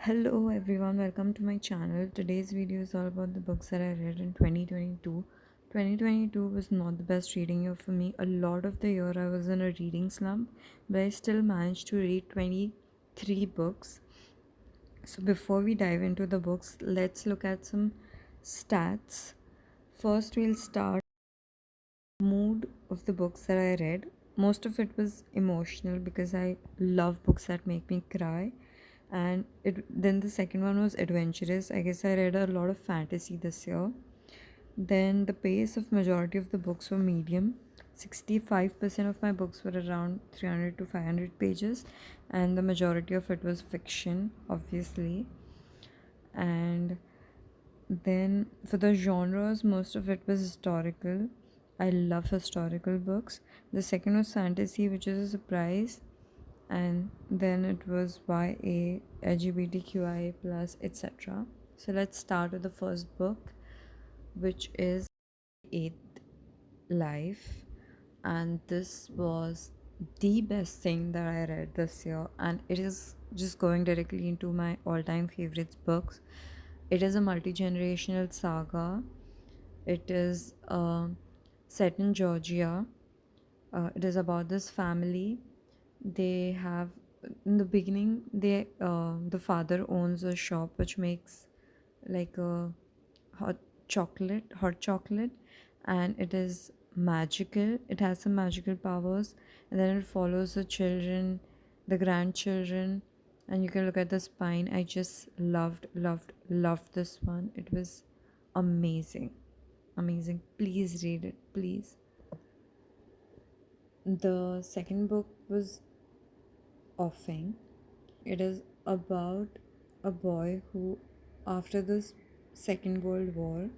Hello everyone, welcome to my channel. Today's video is all about the books that I read in 2022. 2022 was not the best reading year for me. A lot of the year I was in a reading slump, but I still managed to read 23 books. So before we dive into the books, let's look at some stats. First, we'll start mood of the books that I read. Most of it was emotional because I love books that make me cry. And then the second one was adventurous. I guess I read a lot of fantasy this year. Then the pace of majority of the books were medium. 65% of my books were around 300 to 500 pages, and the majority of it was fiction, obviously. And then for the genres, most of it was historical. I love historical books. The second was fantasy, which is a surprise. And then it was YA, LGBTQIA, etc. So let's start with the first book, which is Eighth Life. And this was the best thing that I read this year, and it is just going directly into my all time favorites books. It is a multi generational saga. It is set in Georgia. It is about this family. They have, in the beginning, the father owns a shop which makes like a hot chocolate, and it is magical. It has some magical powers, and then it follows the children, the grandchildren, and you can look at the spine. I just loved this one. It was amazing, amazing. Please read it, please. The second book was Offing. It is about a boy who, after the Second World War,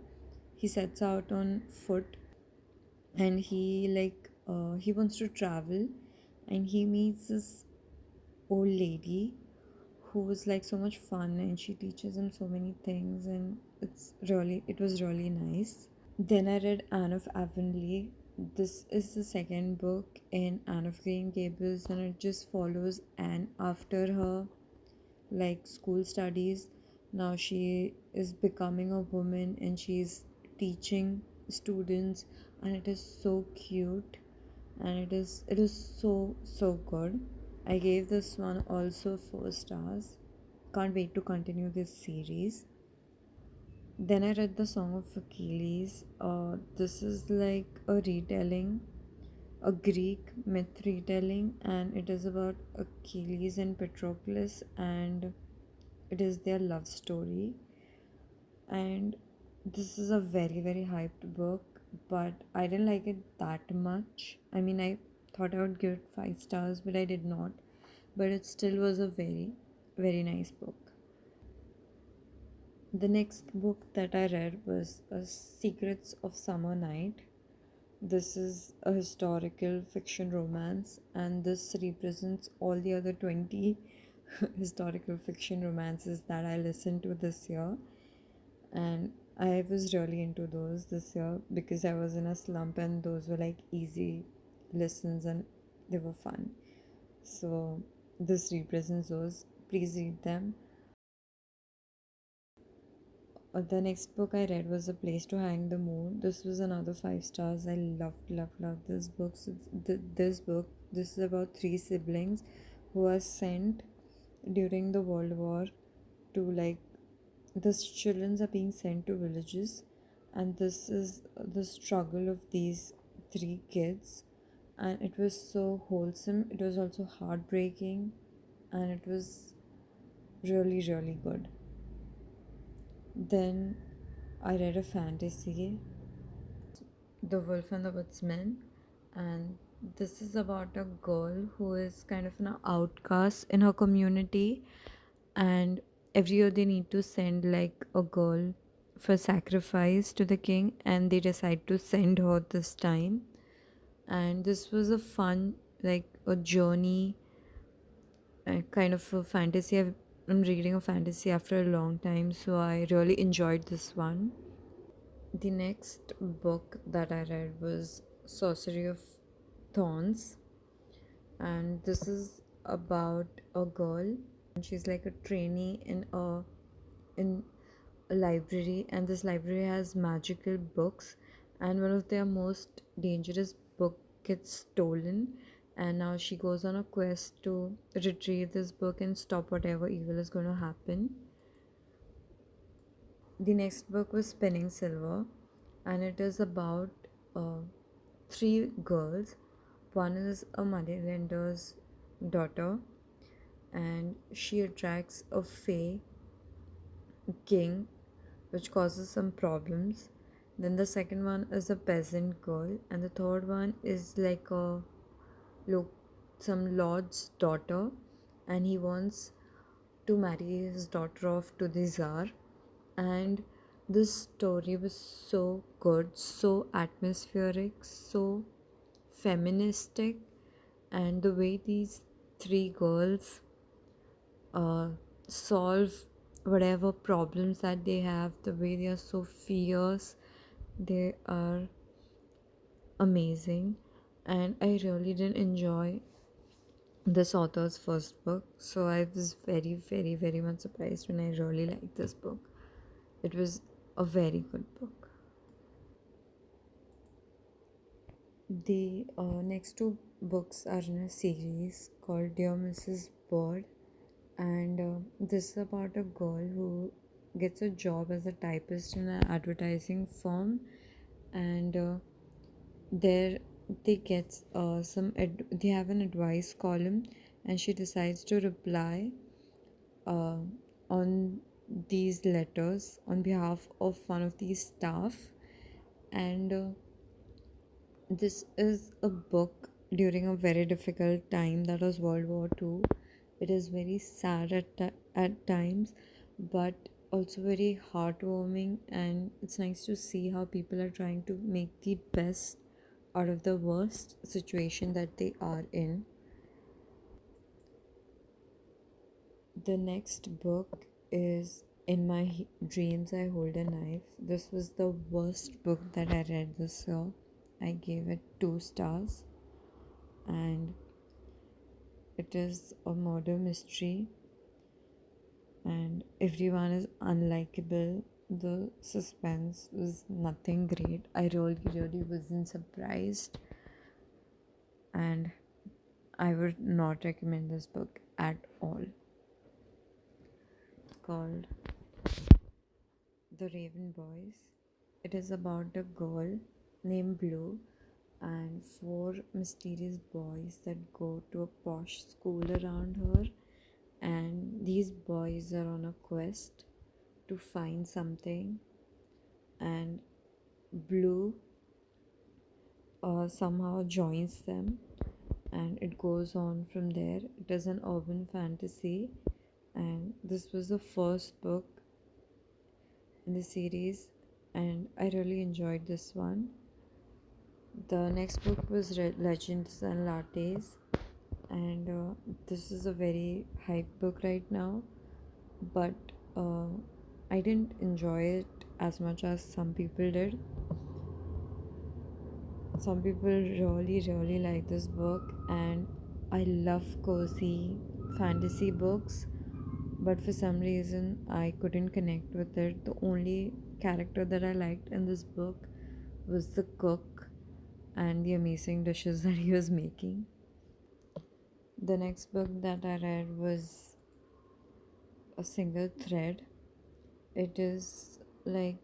he sets out on foot, and he wants to travel, and he meets this old lady who was like so much fun, and she teaches him so many things, and it was really nice. Then I read Anne of Avonlea. This is the second book in Anne of Green Gables, and it just follows Anne after her school studies. Now she is becoming a woman and she's teaching students, and it is so cute, and it is so good. I gave this one also 4 stars. Can't wait to continue this series. Then I read the Song of Achilles. This is like a retelling, a Greek myth retelling, and it is about Achilles and Patroclus, and it is their love story. And this is a very hyped book, but I didn't like it that much. I mean, I thought I would give it 5 stars, but I did not. But it still was a very nice book. The next book that I read was Secrets of Summer Night. This is a historical fiction romance, and this represents all the other 20 historical fiction romances that I listened to this year. And I was really into those this year because I was in a slump, and those were like easy listens and they were fun. So, this represents those. Please read them. The next book I read was A Place to Hang the Moon. This was another 5 stars. I loved this book. So this is about three siblings who are sent during the World War to the children are being sent to villages, and this is the struggle of these three kids, and it was so wholesome. It was also heartbreaking, and it was really good. Then I read a fantasy, The Wolf and the Woodsman, and this is about a girl who is kind of an outcast in her community, and every year they need to send like a girl for sacrifice to the king, and they decide to send her this time. And this was a fun, like a journey, kind of a fantasy. I'm reading a fantasy after a long time, so I really enjoyed this one. The next book that I read was Sorcery of Thorns, and this is about a girl. she's like a trainee in a library, and this library has magical books, and one of their most dangerous book gets stolen, and now she goes on a quest to retrieve this book and stop whatever evil is going to happen. The next book was Spinning Silver, and it is about uh, three girls. One is a moneylender's daughter, and she attracts a fae king, which causes some problems. Then the second one is a peasant girl, and the third one is like a look some lord's daughter, and he wants to marry his daughter off to the czar. And this story was so good, so atmospheric, so feministic, and the way these three girls uh, solve whatever problems that they have, the way they are so fierce, they are amazing. And I really did enjoy this author's first book, so I was very, very, very much surprised when I really liked this book. It was a very good book. The next two books are in a series called Dear Mrs. Bird, and this is about a girl who gets a job as a typist in an advertising firm, and there they get they have an advice column, and she decides to reply uh, on these letters on behalf of one of these staff. And this is a book during a very difficult time, that was World War II. It is very sad at times, but also very heartwarming, and it's nice to see how people are trying to make the best out of the worst situation that they are in. The next book is In My Dreams I Hold a Knife. This was the worst book that I read this year. I gave it 2 stars, and it is a murder mystery, and everyone is unlikable. The suspense was nothing great. I really wasn't surprised, and I would not recommend this book at all. It's called The Raven Boys. It is about a girl named Blue and four mysterious boys that go to a posh school around her, and these boys are on a quest to find something, and Blue somehow joins them, and it goes on from there. It is an urban fantasy, and this was the first book in the series, and I really enjoyed this one. The next book was Legends and Lattes, and this is a very hype book right now, but uh, I didn't enjoy it as much as some people did. Some people really, really like this book, and I love cozy fantasy books, but for some reason I couldn't connect with it. The only character that I liked in this book was the cook and the amazing dishes that he was making. The next book that I read was A Single Thread. It is like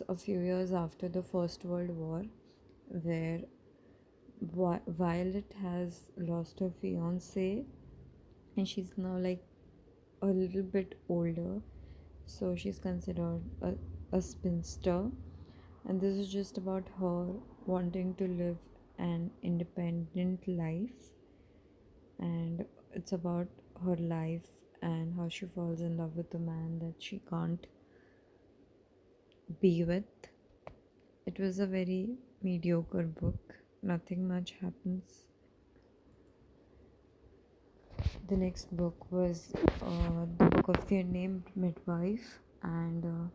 a few years after the First World War, where Violet has lost her fiance, and she's now like a little bit older, so she's considered a spinster. And this is just about her wanting to live an independent life, and it's about her life and how she falls in love with a man that she can't be with. It was a very mediocre book, nothing much happens. The next book was the book of the unnamed midwife, and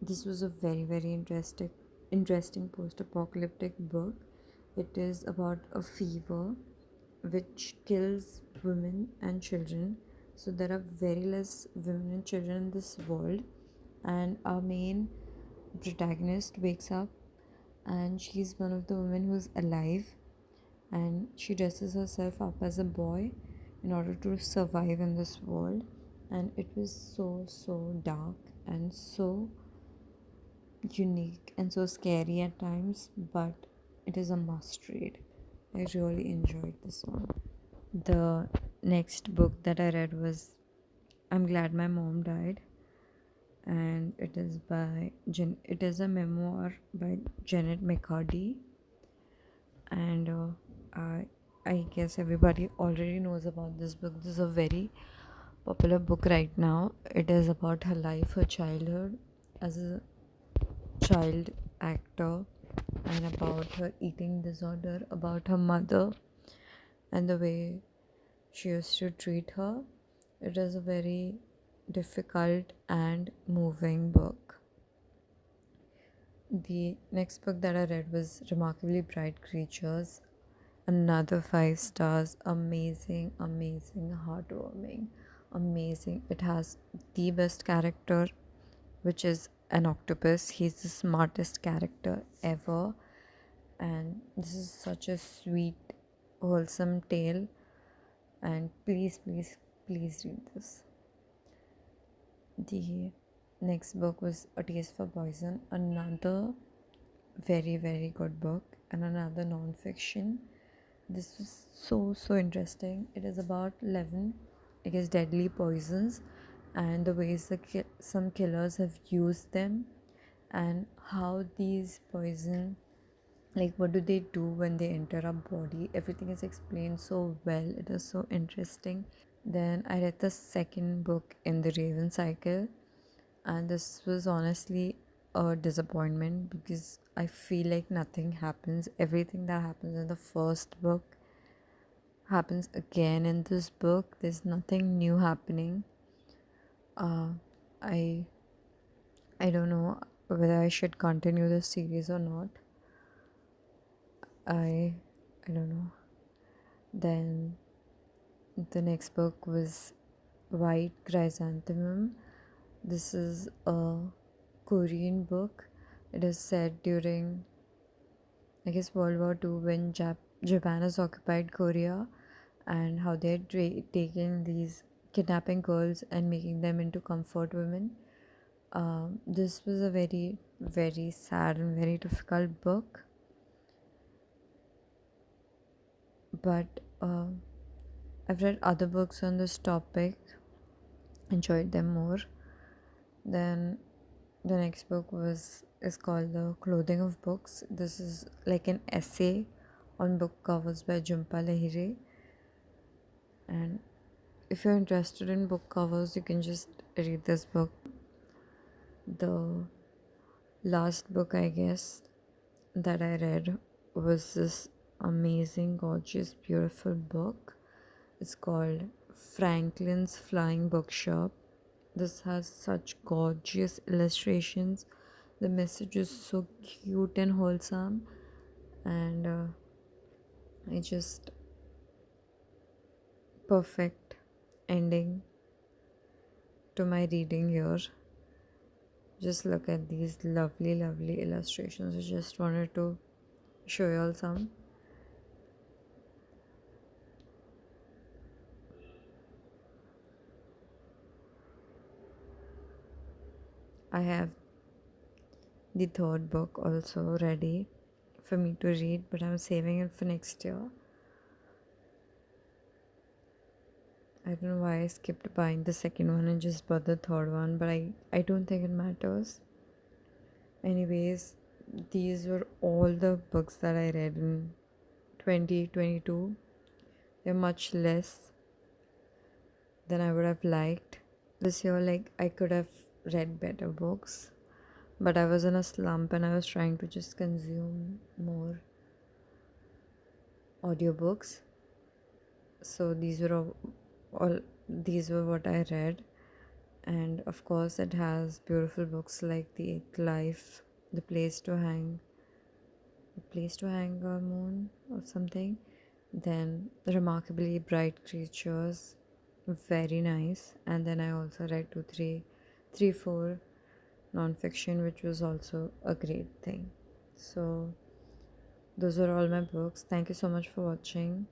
this was a very, very interesting post-apocalyptic book. It is about a fever which kills women and children, So there are very less women and children in this world, and our main protagonist wakes up and she's one of the women who's alive, and she dresses herself up as a boy in order to survive in this world. And it was so dark and so unique and so scary at times, but it is a must read. I really enjoyed this one. The next book that I read was I'm Glad My Mom Died, and it is a memoir by Janet McCarty, and I I guess everybody already knows about this book. This is a very popular book right now. It is about her life, her childhood as a child actor, and about her eating disorder, about her mother, and the way she used to treat her. It is a very difficult and moving book. The next book that I read was Remarkably Bright Creatures. Another 5 stars. Amazing, amazing, heartwarming, amazing. It has the best character, which is an octopus. He's the smartest character ever. And this is such a sweet, wholesome tale. And please read this. The next book was A Taste for Poison, another very good book, and another non-fiction. This was so interesting. It is about 11, I guess, deadly poisons, and the ways some killers have used them, and how these poison, like what do they do when they enter our body. Everything is explained so well. It is so interesting. Then I read the second book in the Raven Cycle, and this was honestly a disappointment because I feel like nothing happens. Everything that happens in the first book happens again in this book. There's nothing new happening. Uh, I I don't know whether I should continue the series or not. I I don't know. Then the next book was White Chrysanthemum. This is a Korean book. It is set during, I guess, World War II, when Japan has occupied Korea, and how they're taking these kidnapping girls and making them into comfort women. This was a very sad and very difficult book, but I've read other books on this topic, enjoyed them more. Then the next book was is called The Clothing of Books. This is like an essay on book covers by Jhumpa Lahiri. And if you're interested in book covers, you can just read this book. The last book, I guess, that I read was this amazing, gorgeous, beautiful book. It's called Franklin's Flying Bookshop. This has such gorgeous illustrations. The message is so cute and wholesome, and I just perfect ending to my reading here. Just look at these lovely illustrations. I just wanted to show you all some. I have the third book also ready for me to read, but I'm saving it for next year. I don't know why I skipped buying the second one and just bought the third one, but I don't think it matters. Anyways, these were all the books that I read in 2022. They're much less than I would have liked. This year, like, I could have read better books, but I was in a slump and I was trying to just consume more audiobooks. So these were what I read, and of course it has beautiful books like The Eighth Life, The Place to Hang, The Place to Hang a Moon or something. Then The Remarkably Bright Creatures, very nice. And then I also read three, four non-fiction, which was also a great thing. So those are all my books. Thank you so much for watching.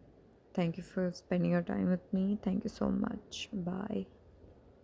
Thank you for spending your time with me. Thank you so much. Bye.